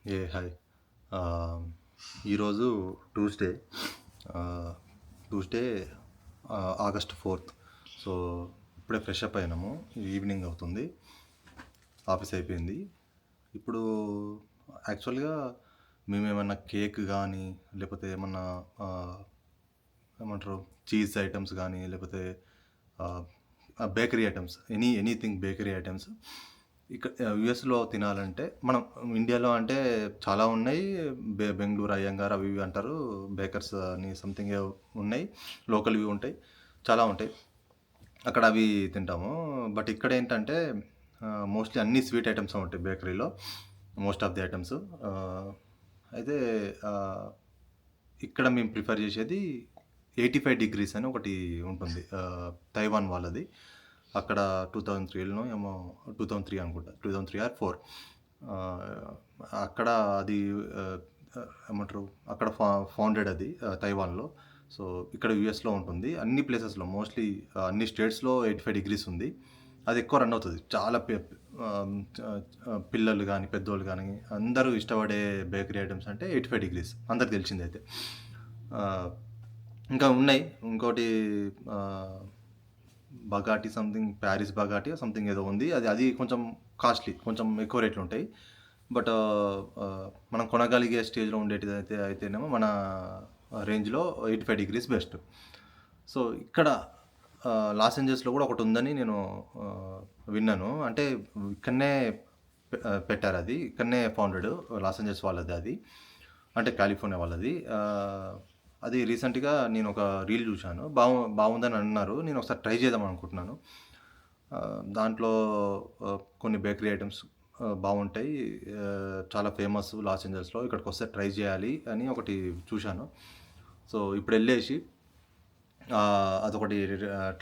Hi. ఈరోజు Tuesday ఆహ్, Tuesday August 4th. So, ఇప్పుడే ఫ్రెష్ అప్ అయినాము. ఈవినింగ్ అవుతుంది. ఆఫీస్ అయిపోయింది. ఇప్పుడు యాక్చువల్‌గా మేమేమన్నా కేక్ గానీ, లేపోతే ఏమన్నా ఆహ్, ఏమంటారు చీజ్ ఐటెమ్స్ గానీ, లేపోతే ఆహ్, bakery items anything bakery items యూఎస్‌లో తినాలంటే మనం ఇండియాలో అంటే చాలా ఉన్నాయి. బెంగుళూరు అయ్యంగార్ అవి ఇవి అంటారు. బేకర్స్ అని సంథింగ్ ఏవో ఉన్నాయి. లోకల్‌వి ఉంటాయి. చాలా ఉంటాయి. అక్కడ అవి తింటాము. బట్ ఇక్కడేంటంటే మోస్ట్‌లీ అన్నీ స్వీట్ ఐటెమ్సే ఉంటాయి బేకరీలో. Most of the items. అయితే ఇక్కడ మేము ప్రిఫర్ చేసేది 85 డిగ్రీస్ అని ఒకటి ఉంటుంది. తైవాన్ వాళ్ళది. అక్కడ 2003లోనో ఏమో 2003 అనుకుంటా. 2003 ఆర్ 4 అక్కడ అది ఏమంటారు అక్కడ ఫౌండెడ్ అది తైవాన్‌లో. సో, ఇక్కడ యూఎస్‌లో ఉంటుంది. అన్ని ప్లేసెస్‌లో మోస్ట్‌లీ అన్ని స్టేట్స్‌లో 85 డిగ్రీస్ ఉంది. అది ఎక్కువ రన్ అవుతది. చాలా పిల్లలు గానీ, పెద్దోళ్ళు గానీ అందరూ ఇష్టపడే బేకరీ ఐటెమ్స్ అంటే 85 డిగ్రీస్ అందరికి తెలిసిందైతే. ఇంకా ఉన్నాయి. ఇంకోటి బగాటి సంథింగ్ ప్యారిస్ బగాటి సంథింగ్ ఏదో ఉంది. అది కొంచెం కాస్ట్లీ, కొంచెం ఎక్కువ రేట్లు ఉంటాయి. బట్ మనం కొనగలిగే స్టేజ్‌లో ఉండేటిదైతే అయితేనేమో మన రేంజ్‌లో 85 డిగ్రీస్ బెస్ట్. సో, ఇక్కడ లాస్ ఏంజల్స్‌లో కూడా ఒకటి ఉందని నేను విన్నాను. అంటే ఇక్కడనే పెట్టారు అది. ఇక్కడనే ఫౌండెడ్ లాస్ ఏంజల్స్ వాళ్ళది అది. అంటే కాలిఫోర్నియా వాళ్ళది. అది రీసెంట్‌గా నేను ఒక రీల్ చూశాను. బాగుందని అన్నారు. నేను ఒకసారి ట్రై చేద్దాం అనుకుంటున్నాను. దాంట్లో కొన్ని బేకరీ ఐటెమ్స్ బాగుంటాయి. చాలా ఫేమస్ లాస్ ఏంజల్స్‌లో. ఇక్కడికి వస్తే ట్రై చేయాలి అని ఒకటి చూశాను. సో, ఇప్పుడు వెళ్ళేసి అదొకటి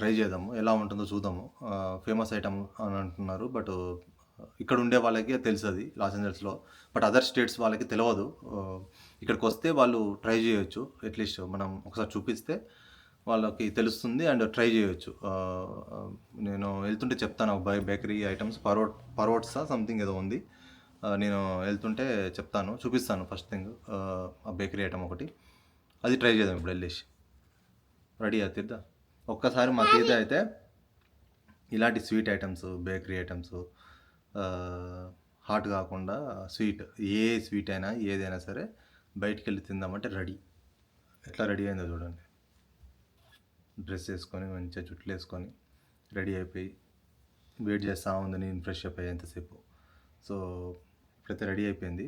ట్రై చేద్దాము. ఎలా ఉంటుందో చూద్దాము. ఫేమస్ ఐటమ్ అని అంటున్నారు. బట్ ఇక్కడ ఉండే వాళ్ళకే తెలుసు అది లాస్ ఏంజల్స్‌లో. బట్ అదర్ స్టేట్స్ వాళ్ళకి తెలియదు. ఇక్కడికి వస్తే వాళ్ళు ట్రై చేయొచ్చు. అట్లీస్ట్ మనం ఒకసారి చూపిస్తే వాళ్ళకి తెలుస్తుంది అండ్ ట్రై చేయొచ్చు. నేను వెళ్తుంటే చెప్తాను బేకరీ ఐటమ్స్ పరోట్సా సంథింగ్ ఏదో ఉంది. నేను వెళ్తుంటే చెప్తాను, చూపిస్తాను ఫస్ట్ థింగ్ ఆ బేకరీ ఐటమ్ ఒకటి. అది ట్రై చేద్దాం ఇప్పుడు వెళ్ళేసి. రెడీ అవుతుందా? ఒక్కసారి మా తీర్థ అయితే ఇలాంటి sweet items, bakery items hot కాకుండా స్వీట్, ఏ స్వీట్ అయినా ఏదైనా సరే బయటికి వెళ్ళి తిందామంటే రెడీ. ఎట్లా రెడీ అయిందో చూడండి. డ్రెస్ వేసుకొని మంచిగా జుట్లు వేసుకొని రెడీ అయిపోయి వెయిట్ చేస్తూ ఉంది. నేను ఫ్రెష్ అప్ అయ్యేంతసేపు. సో, ఇప్పుడైతే రెడీ అయిపోయింది.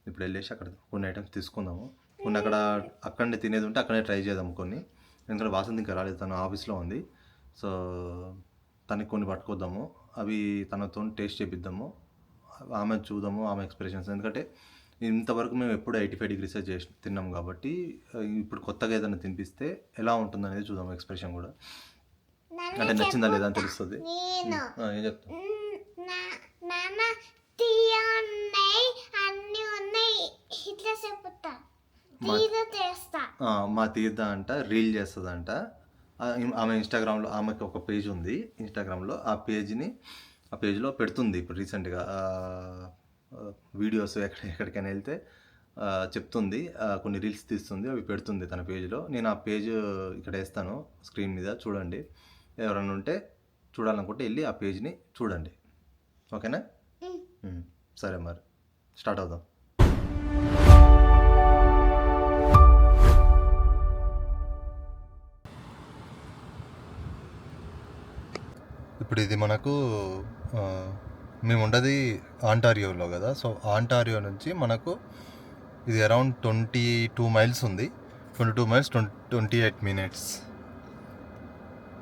ఇప్పుడు వెళ్ళేసి అక్కడ కొన్ని ఐటమ్స్ తీసుకుందాము. కొన్ని అక్కడనే తినేది ఉంటే అక్కడే ట్రై చేద్దాం కొన్ని. ఎందుకంటే వాసంతి ఇంకా రాలేదు, తను ఆఫీస్లో ఉంది. సో, తనకి కొన్ని పట్టుకొద్దాము. అవి తనతో టేస్ట్ చేపిద్దాము. ఆమె చూద్దాము, ఆమె ఎక్స్ప్రెషన్స్. ఎందుకంటే ఇంతవరకు మేము ఎప్పుడు 85 డిగ్రీసే తిన్నాం కాబట్టి ఇప్పుడు కొత్తగా ఏదైనా తినిపిస్తే ఎలా ఉంటుందనేది చూద్దాం. ఎక్స్ప్రెషన్ కూడా అంటే నచ్చిందా లేదా అని తెలుస్తుంది. ఏం చెప్తా మా తీర్థ అంట రీల్ చేస్తుందంట. ఆమె ఇన్స్టాగ్రామ్లో ఆమెకి ఒక పేజ్ ఉంది ఇన్స్టాగ్రామ్లో. ఆ పేజ్లో పెడుతుంది ఇప్పుడు రీసెంట్గా వీడియోస్. ఎక్కడికైనా వెళ్తే చెప్తుంది, కొన్ని రీల్స్ తీస్తుంది, అవి పెడుతుంది తన పేజ్లో. నేను ఆ పేజ్ ఇక్కడ వేస్తాను స్క్రీన్ మీద, చూడండి. ఎవరైనా ఉంటే చూడాలనుకుంటే వెళ్ళి ఆ పేజ్ని చూడండి. ఓకేనా? సరే, మరి స్టార్ట్ అవుదాం. ఇప్పుడు ఇది మనకు మేము ఉండేది ఆంటారియోలో కదా. సో, ఆంటారియో నుంచి మనకు ఇది అరౌండ్ 22 మైల్స్ ఉంది. 22 మైల్స్ 28 మినిట్స్.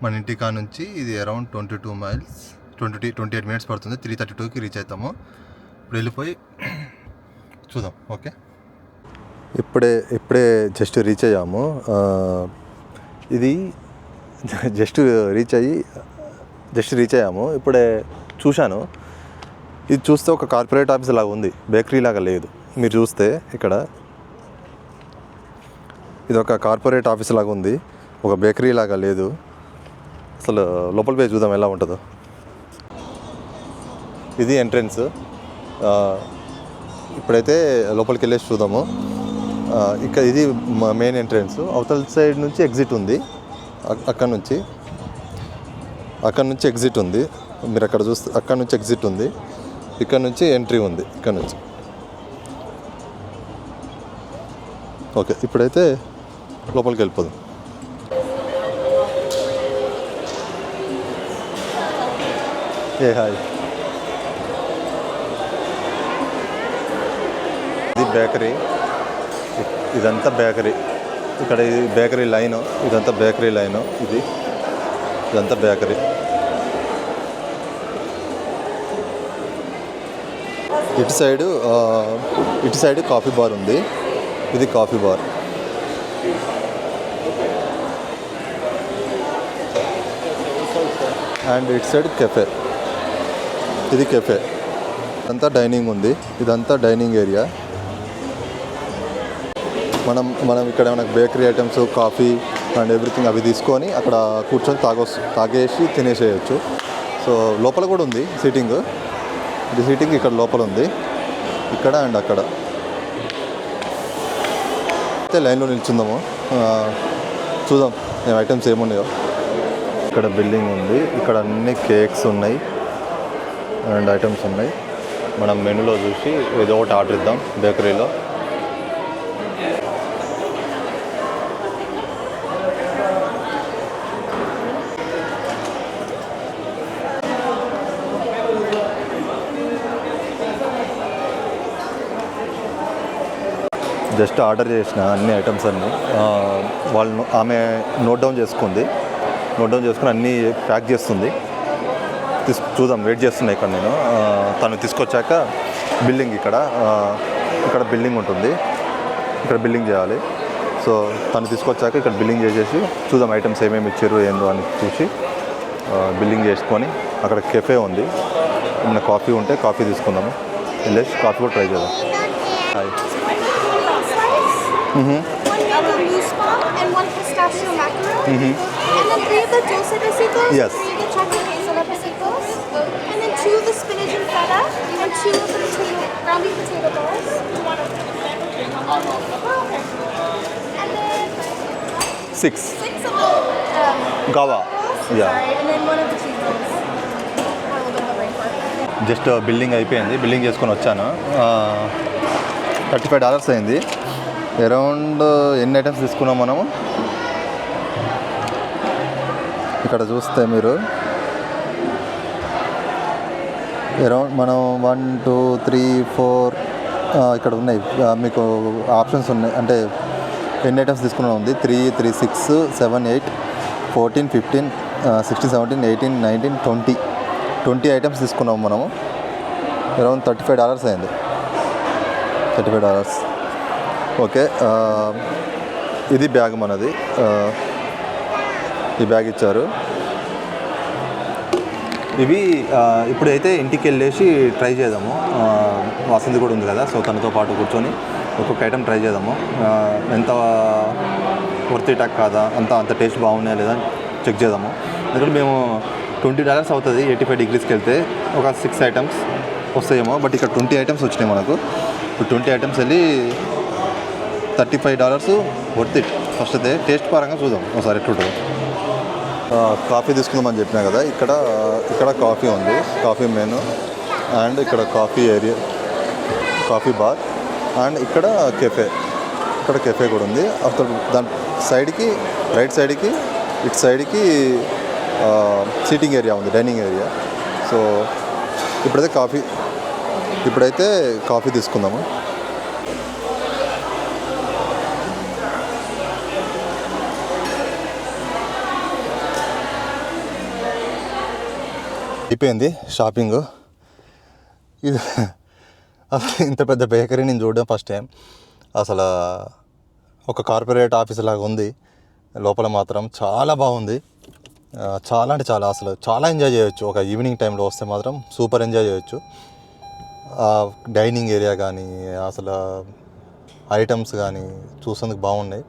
మన ఇంటికా నుంచి ఇది అరౌండ్ 22 మైల్స్ 28 మినిట్స్ పడుతుంది. 3:32కి రీచ్ అవుతాము. ఇప్పుడు వెళ్ళిపోయి చూద్దాం. ఓకే, ఇప్పుడే జస్ట్ రీచ్ అయ్యాము. ఇది జస్ట్ రీచ్ అయ్యాము. ఇప్పుడే చూశాను. ఇది చూస్తే ఒక కార్పొరేట్ ఆఫీస్ లాగా ఉంది, బేకరీ లాగా లేదు. మీరు చూస్తే ఇక్కడ ఇది ఒక కార్పొరేట్ ఆఫీస్ లాగా ఉంది, ఒక బేకరీ లాగా లేదు. అసలు లోపల పోయి చూద్దాం ఎలా ఉంటుందో. ఇది ఎంట్రన్స్. ఇప్పుడైతే లోపలికి వెళ్ళేసి చూద్దాము. ఇక్కడ ఇది మెయిన్ ఎంట్రన్స్. అవతల సైడ్ నుంచి ఎగ్జిట్ ఉంది. అక్కడ నుంచి ఎగ్జిట్ ఉంది. మీరు అక్కడ చూస్తే అక్కడ నుంచి ఎగ్జిట్ ఉంది. ఇక్కడ నుంచి ఎంట్రీ ఉంది. ఇక్కడ నుంచి ఓకే. ఇప్పుడైతే లోపలికి వెళ్ళిపోదాం. హాయ్. ఇది బేకరీ. ఇదంతా బేకరీ. ఇక్కడ ఇది బేకరీ లైను. ఇదంతా బేకరీ లైను. ఇదంతా బేకరీ. ఇటు సైడ్ కాఫీ బార్ ఉంది. ఇది కాఫీ బార్. అండ్ ఇటు సైడ్ కెఫే. ఇది కెఫే. ఇదంతా డైనింగ్ ఉంది. ఇదంతా డైనింగ్ ఏరియా. మనం ఇక్కడ మనకు bakery items, coffee and everything అవి తీసుకొని అక్కడ కూర్చొని తాగేసి తినేసేయచ్చు. సో లోపల కూడా ఉంది సీటింగ్. ఇది సీటింగ్ ఇక్కడ లోపల ఉంది. ఇక్కడ అండ్ అక్కడ అయితే లైన్లో నిల్చుందాము. చూద్దాం ఏం ఐటమ్స్ ఏమున్నాయో. ఇక్కడ బిల్డింగ్ ఉంది. ఇక్కడ అన్ని కేక్స్ ఉన్నాయి అండ్ ఐటమ్స్ ఉన్నాయి. మనం మెనూలో చూసి ఏదో ఒకటి ఆర్డర్ ఇద్దాం బేకరీలో. జస్ట్ ఆర్డర్ చేసిన అన్ని ఐటమ్స్ అన్నీ ఆమె నోట్ డౌన్ చేసుకుని అన్నీ ప్యాక్ చేస్తుంది. చూద్దాం, వెయిట్ చేస్తున్నా ఇక్కడ నేను. తను తీసుకొచ్చాక బిల్లింగ్ ఇక్కడ బిల్లింగ్ ఉంటుంది. ఇక్కడ బిల్లింగ్ చేయాలి. సో తను తీసుకొచ్చాక ఇక్కడ బిల్లింగ్ చేసేసి చూద్దాం ఐటమ్స్ ఏమేమి ఇచ్చారు ఏందో అని చూసి బిల్లింగ్ చేసుకొని అక్కడ కెఫే ఉంది. ఏమైనా కాఫీ ఉంటే కాఫీ తీసుకుందాము. వెళ్ళేసి కాఫీ కూడా ట్రై చేద్దాం. Hi. One mango mousse bomb and one pistachio macaron. And then 3 of the dulce de besitos. Yes. 3 of the chocolate queso de besitos. And then 2 of the spinach and feta. And 2 of the brownie potato balls. And then 6 of the Gava. Yeah. Sorry. And then 1 of the cheese rolls. A little bit of a rainforest. Just billing అయిపోయింది. Billing చేసుకొని వచ్చాను. $35 అయింది. Around ఎన్ని items తీసుకున్నాం మనము? ఇక్కడ చూస్తే మీరు అరౌండ్ మనం 1 2 3 4 ఇక్కడ ఉన్నాయి. మీకు ఆప్షన్స్ ఉన్నాయి. అంటే ఎన్ని ఐటమ్స్ తీసుకున్నాం ఉంది. 3 3 6 7 8 14 15 16 17 18 19 20 ఐటమ్స్ తీసుకున్నాము మనము. అరౌండ్ $35 అయింది. $35. ఓకే. ఇది బ్యాగ్ మనది. ఈ బ్యాగ్ ఇచ్చారు. ఇవి ఇప్పుడైతే ఇంటికి వెళ్ళేసి ట్రై చేద్దాము. వాసంతి కూడా ఉంది కదా, సో తనతో పాటు కూర్చొని ఒక్కొక్క ఐటమ్ ట్రై చేద్దాము. ఎంత వర్త్ ఇట్ కాదా, అంత టేస్ట్ బాగున్నాయా లేదా చెక్ చేద్దాము. ఎందుకంటే మేము $20 అవుతుంది 85 degreesకి వెళ్తే. ఒక 6 ఐటమ్స్ వస్తాయేమో. బట్ ఇక్కడ 20 ఐటమ్స్ వచ్చినాయి మనకు. ఇప్పుడు 20 ఐటమ్స్ వెళ్ళి $35 వర్త్ ఇట్. ఫస్ట్ అయితే టేస్ట్ పరంగా చూద్దాం ఒకసారి ఎట్లుంటుందో. కాఫీ తీసుకుందామని చెప్పినా కదా. ఇక్కడ కాఫీ ఉంది. కాఫీ మెనూ అండ్ ఇక్కడ coffee area, coffee bar and ఇక్కడ కెఫే కూడా ఉంది. అక్కడ దాని సైడ్కి రైట్ సైడ్కి ఇటు సైడ్కి సీటింగ్ ఏరియా ఉంది, డైనింగ్ ఏరియా. సో ఇప్పుడైతే కాఫీ తీసుకుందాము. అయిపోయింది షాపింగ్. ఇది అసలు ఇంత పెద్ద బేకరీ నేను చూడడం ఫస్ట్ టైం. అసలు ఒక కార్పొరేట్ ఆఫీస్ లాగా ఉంది. లోపల మాత్రం చాలా బాగుంది. చాలా అంటే చాలా, అసలు చాలా ఎంజాయ్ చేయొచ్చు. ఒక ఈవినింగ్ టైంలో వస్తే మాత్రం సూపర్ ఎంజాయ్ చేయొచ్చు. డైనింగ్ ఏరియా కానీ అసలు ఐటమ్స్ కానీ చూసేందుకు బాగున్నాయి.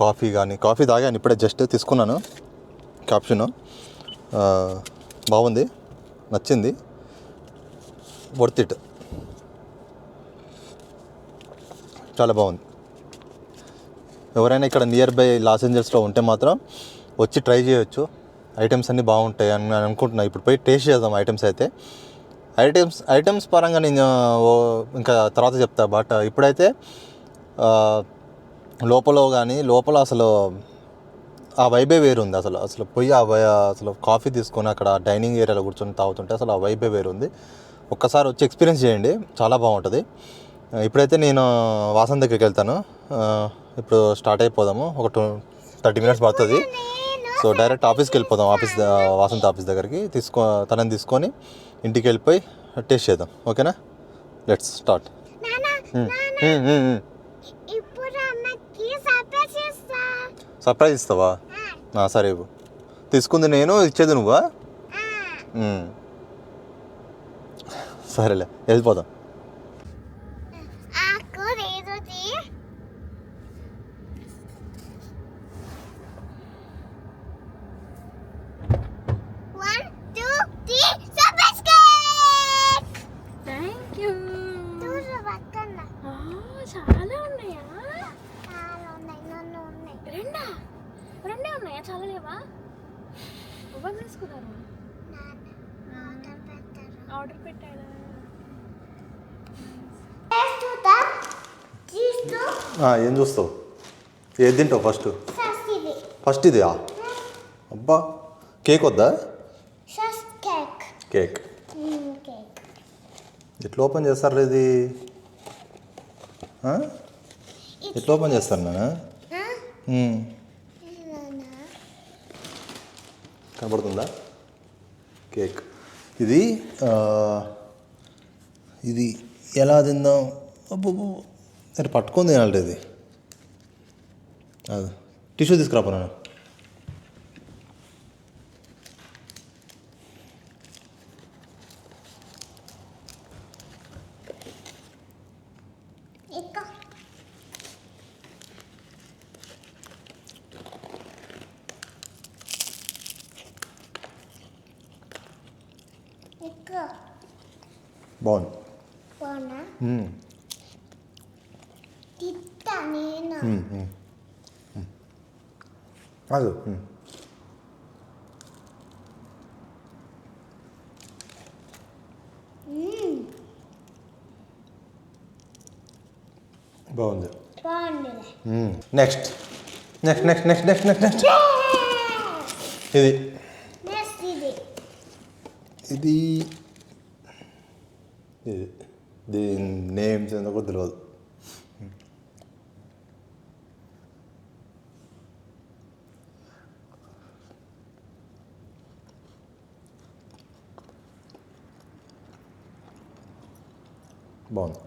కాఫీ తాగాను ఇప్పుడే, జస్ట్ తీసుకున్నాను క్యాప్షను. బాగుంది, నచ్చింది, వర్త్ ఇట్. చాలా బాగుంది. ఎవరైనా ఇక్కడ నియర్ బై లాస్ ఏంజల్స్లో ఉంటే మాత్రం వచ్చి ట్రై చేయొచ్చు. ఐటమ్స్ అన్నీ బాగుంటాయి అని నేను అనుకుంటున్నాను. ఇప్పుడు పోయి టేస్ట్ చేద్దాం ఐటమ్స్ అయితే. ఐటమ్స్ పరంగా నేను ఇంకా తర్వాత చెప్తా. బట్ ఇప్పుడైతే లోపల అసలు ఆ వైబే వేరు ఉంది. అసలు పోయి అసలు కాఫీ తీసుకొని అక్కడ డైనింగ్ ఏరియాలో కూర్చొని తాగుతుంటే అసలు ఆ వైబే వేరు ఉంది. ఒక్కసారి వచ్చి ఎక్స్పీరియన్స్ చేయండి, చాలా బాగుంటుంది. ఇప్పుడైతే నేను వాసన్ దగ్గరికి వెళ్తాను. ఇప్పుడు స్టార్ట్ అయిపోదాము. ఒక 30 minutes పడుతుంది. సో డైరెక్ట్ ఆఫీస్కి వెళ్ళిపోదాం. వాసంత్ ఆఫీస్ దగ్గరికి తనని తీసుకొని ఇంటికి వెళ్ళిపోయి టేస్ట్ చేద్దాం. ఓకేనా? Let's start. సర్ప్రైజ్ ఇస్తావా? సరే ఇవ్వు. తీసుకుంది నేను, ఇచ్చేది నువ్వా? సరేలే, వెళ్ళిపోదాం. చాలా ఉన్నాయా? రెండే ఉన్నాయా? చాలా లేవా? ఎవరు తీసుకున్నారు? ఆర్డర్ పెట్టాడా? ఏం చూస్తావు? ఏది తింటావు ఫస్ట్? ఇది అబ్బా, కేక్ వద్దా? కేక్ ఎట్లా ఓపెన్ చేస్తారు? ఇది ఎట్లా ఓపెన్ చేస్తారు నాన్న? కనబడుతుందా కేక్? ఇది ఎలా తిందాం? అబ్బో, సరే పట్టుకొని తినాలి. ఇది అది టిష్యూ తీసుకురాపో నాన్న. బాగుంది. అది బాగుంది. నెక్స్ట్ ఇది దీని నేమ్స్ ఎందుకో తెలియదు. బాగుంది.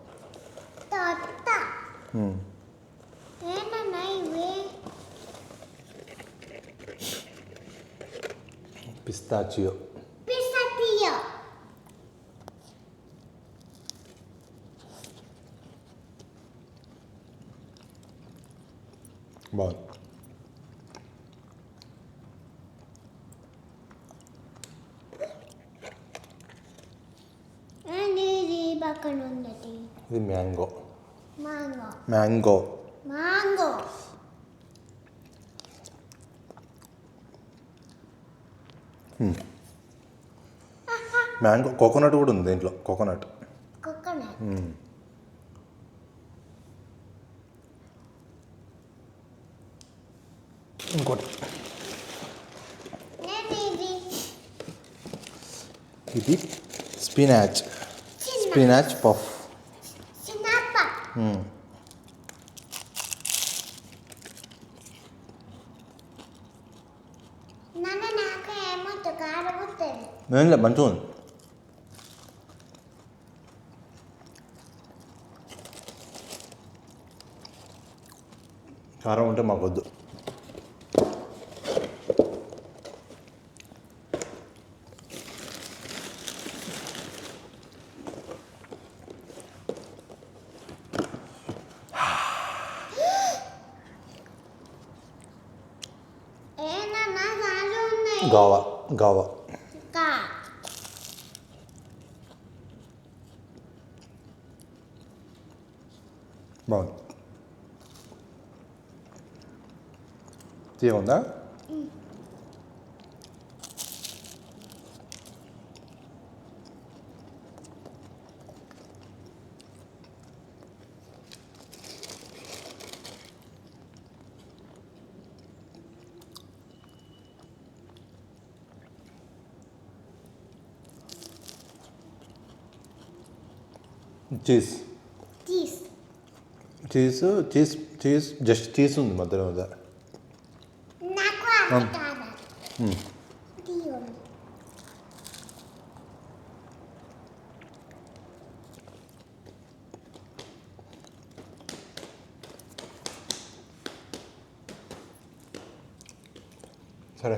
పిస్తాచియో. బాగుంది. ఇది మ్యాంగో. మ్యాంగో. కోకోనట్ కూడా ఉంది దీంట్లో. కోకోనట్. ఇంకోటి ఇది స్పినాచ్ పఫ్. నేను మంచిగా ఉంది. కారం ఉంటే మాకు వద్దు. గావా బాగుంది. తీయకుందా cheese Cheese. Cheese cheese cheese just cheese ఉంది మధ్యలో మీద నాకు ఆడతాను. తీయండి. సరే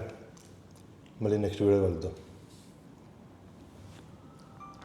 మళ్ళీ నెక్స్ట్ వీడియో వెళ్దాం